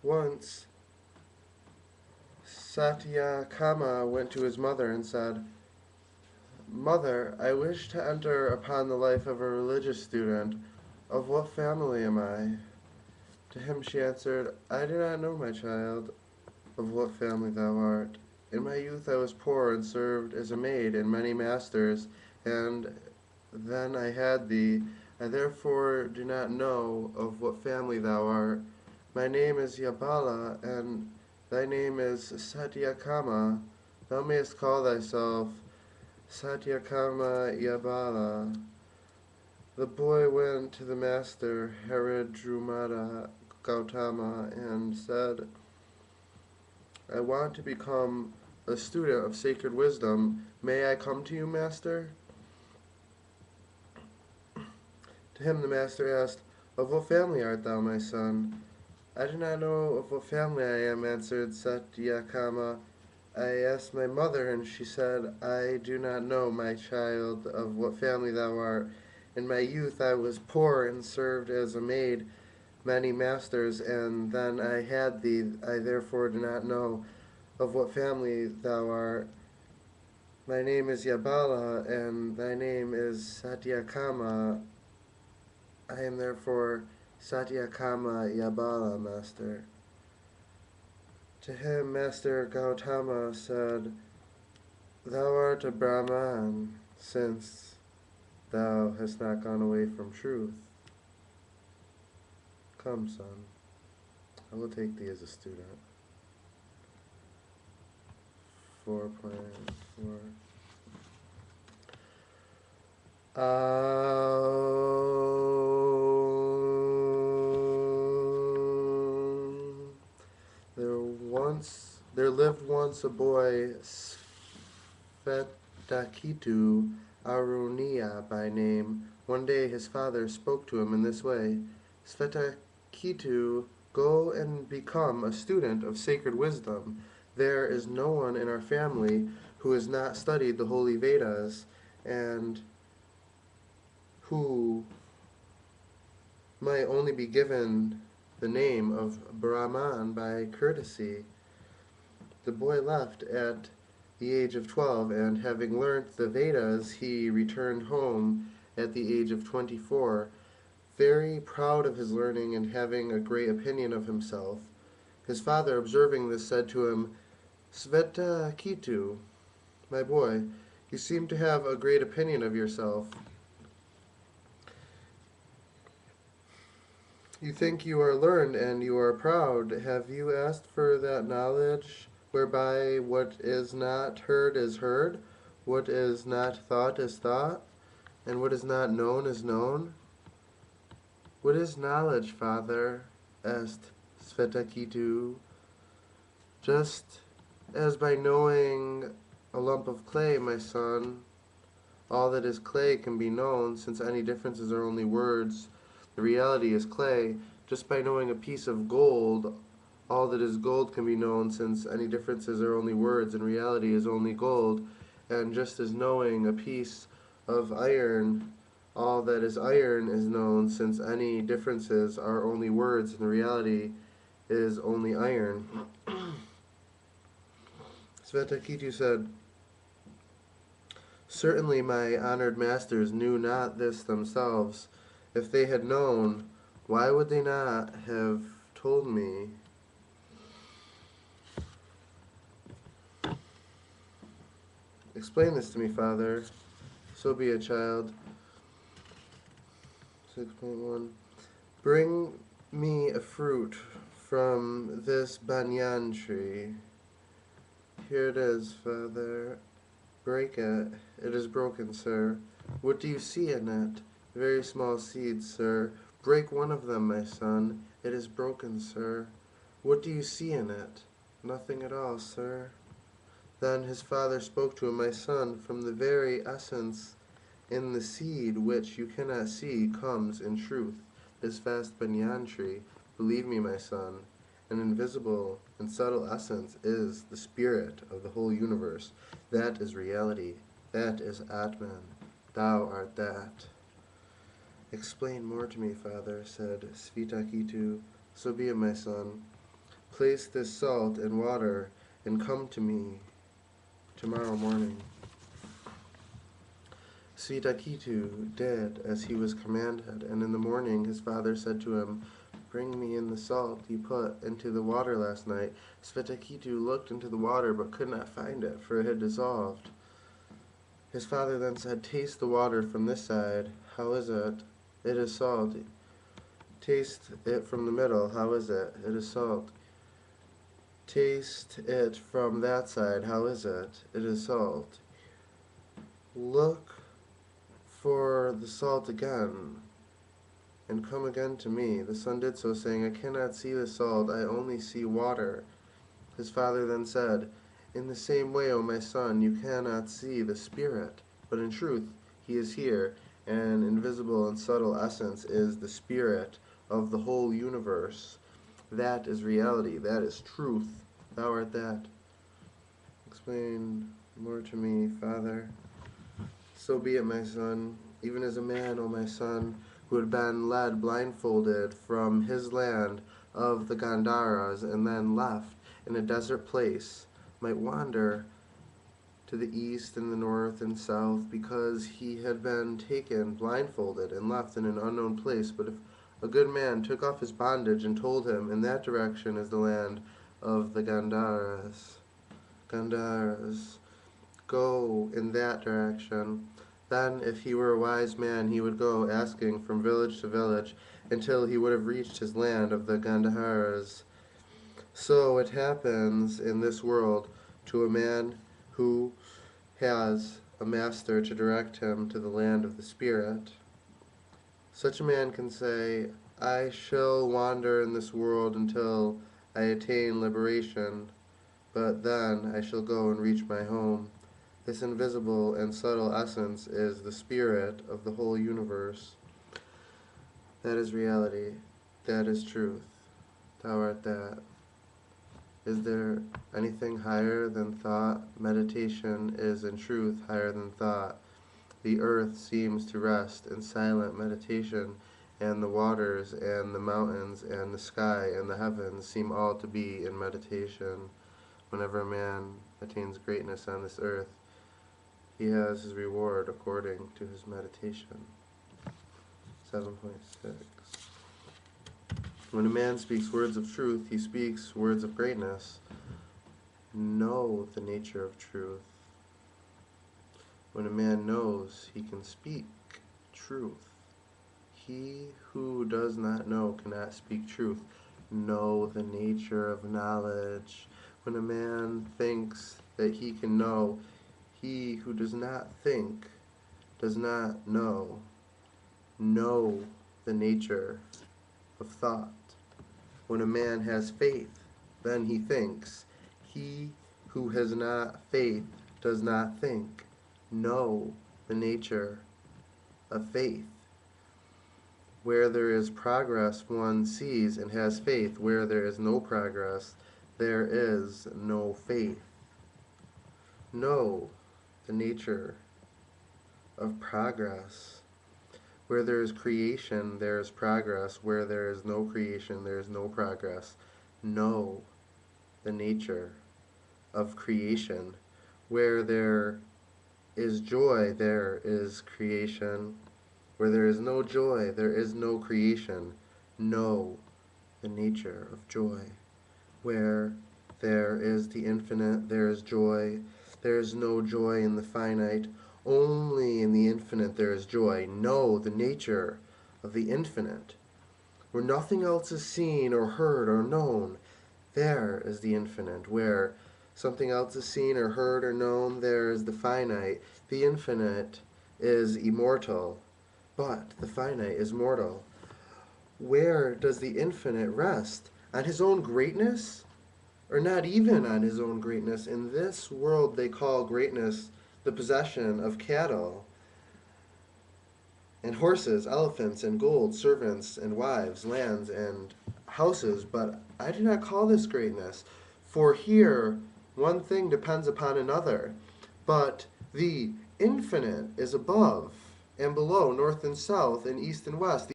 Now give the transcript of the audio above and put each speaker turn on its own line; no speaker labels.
Once, Satyakama went to his mother and said, "Mother, I wish to enter upon the life of a religious student. Of what family am I?" To him she answered, "I do not know, my child, of what family thou art. In my youth I was poor and served as a maid in many masters, and then I had thee. I therefore do not know of what family thou art. My name is Yabala, and thy name is Satyakama. Thou mayest call thyself Satyakama Yabala." The boy went to the master Haridrumata Gautama and said, "I want to become a student of sacred wisdom. May I come to you, master?" To him the master asked, "Of what family art thou, my son?" "I do not know of what family I am," answered Satyakama. "I asked my mother, and she said, 'I do not know, my child, of what family thou art. In my youth I was poor and served as a maid many masters, and then I had thee. I therefore do not know of what family thou art. My name is Yabala, and thy name is Satyakama. I am therefore Satyakama Yabala, master." To him Master Gautama said, "Thou art a Brahman, since thou hast not gone away from truth. Come, son, I will take thee as a student." 4.4 There lived once a boy, Svetakitu Arunia by name. One day his father spoke to him in this way: "Svetakitu, go and become a student of sacred wisdom. There is no one in our family who has not studied the holy Vedas, and who might only be given the name of Brahman by courtesy." The boy left at the age of 12, and having learnt the Vedas, he returned home at the age of 24, very proud of his learning and having a great opinion of himself. His father, observing this, said to him, "Svetakitu, my boy, you seem to have a great opinion of yourself. You think you are learned, and you are proud. Have you asked for that knowledge whereby what is not heard is heard, what is not thought is thought, and what is not known is known?" "What is knowledge, father?" asked Svetakitu. "Just as by knowing a lump of clay, my son, all that is clay can be known, since any differences are only words. The reality is clay. Just by knowing a piece of gold, all that is gold can be known, since any differences are only words, and reality is only gold. And just as knowing a piece of iron, all that is iron is known, since any differences are only words, and the reality is only iron." Svetakitu said, "Certainly my honored masters knew not this themselves. If they had known, why would they not have told me?" "Explain this to me, father." "So be it, child." 6.1 Bring me a fruit from this banyan tree. "Here it is, father." "Break it." "It is broken, sir." "What do you see in it?" "Very small seeds, sir." "Break one of them, my son." "It is broken, sir." "What do you see in it?" "Nothing at all, sir." Then his father spoke to him, "My son, from the very essence in the seed which you cannot see comes, in truth, this vast banyan tree. Believe me, my son, an invisible and subtle essence is the spirit of the whole universe. That is reality. That is Atman. Thou art that." "Explain more to me, father," said Svetakitu. "So be it, my son. Place this salt in water and come to me tomorrow morning. Svetaketu did as he was commanded, and in the morning his father said to him, "Bring me in the salt you put into the water last night." Svetaketu looked into the water but could not find it, for it had dissolved. His father then said, "Taste the water from this side. How is it? It is salt. Taste it from the middle. How is it? It is salt. Taste it from that side. How is it? It is salt. Look for the salt again, and come again to me." The son did so, saying, "I cannot see the salt, I only see water." His father then said, "In the same way, O my son, you cannot see the Spirit, but in truth he is here, and invisible and subtle essence is the Spirit of the whole universe. That is reality, that is truth. Thou art that." Explain more to me, Father. "So be it, my son. Even as a man, O my son, who had been led blindfolded from his land of the Gandharas and then left in a desert place, might wander to the east and the north and south because he had been taken blindfolded and left in an unknown place. But if a good man took off his bondage and told him, in that direction is the land of the Gandharas, go in that direction, then if he were a wise man he would go asking from village to village until he would have reached his land of the Gandharas. So it happens in this world to a man who has a master to direct him to the land of the Spirit. Such a man can say, I shall wander in this world until I attain liberation, but then I shall go and reach my home. This invisible and subtle essence is the Spirit of the whole universe. That is reality. That is truth. Thou art that. Is there anything higher than thought? Meditation is in truth higher than thought. The earth seems to rest in silent meditation, and the waters and the mountains and the sky and the heavens seem all to be in meditation. Whenever a man attains greatness on this earth, he has his reward according to his meditation. 7.6. When a man speaks words of truth, he speaks words of greatness. Know the nature of truth. When a man knows, he can speak truth. He who does not know cannot speak truth. Know the nature of knowledge. When a man thinks that he can know, he who does not think does not know. Know the nature of thought. When a man has faith, then he thinks. He who has not faith does not think. Know the nature of faith. Where there is progress, one sees and has faith. Where there is no progress, there is no faith. Know the nature of progress. Where there is creation, there is progress. Where there is no creation, there is no progress. Know the nature of creation. Where there is joy, there is creation. Where there is no joy, there is no creation. Know the nature of joy. Where there is the infinite, there is joy. There is no joy in the finite. Only in the infinite there is joy. Know the nature of the infinite. Where nothing else is seen or heard or known, there is the infinite. Where something else is seen or heard or known, there is the finite. The infinite is immortal, but the finite is mortal. Where does the infinite rest? On his own greatness? Or not even on his own greatness? In this world they call greatness the possession of cattle and horses, elephants and gold, servants and wives, lands and houses, but I do not call this greatness. For here one thing depends upon another, but the infinite is above and below, north and south, and east and west.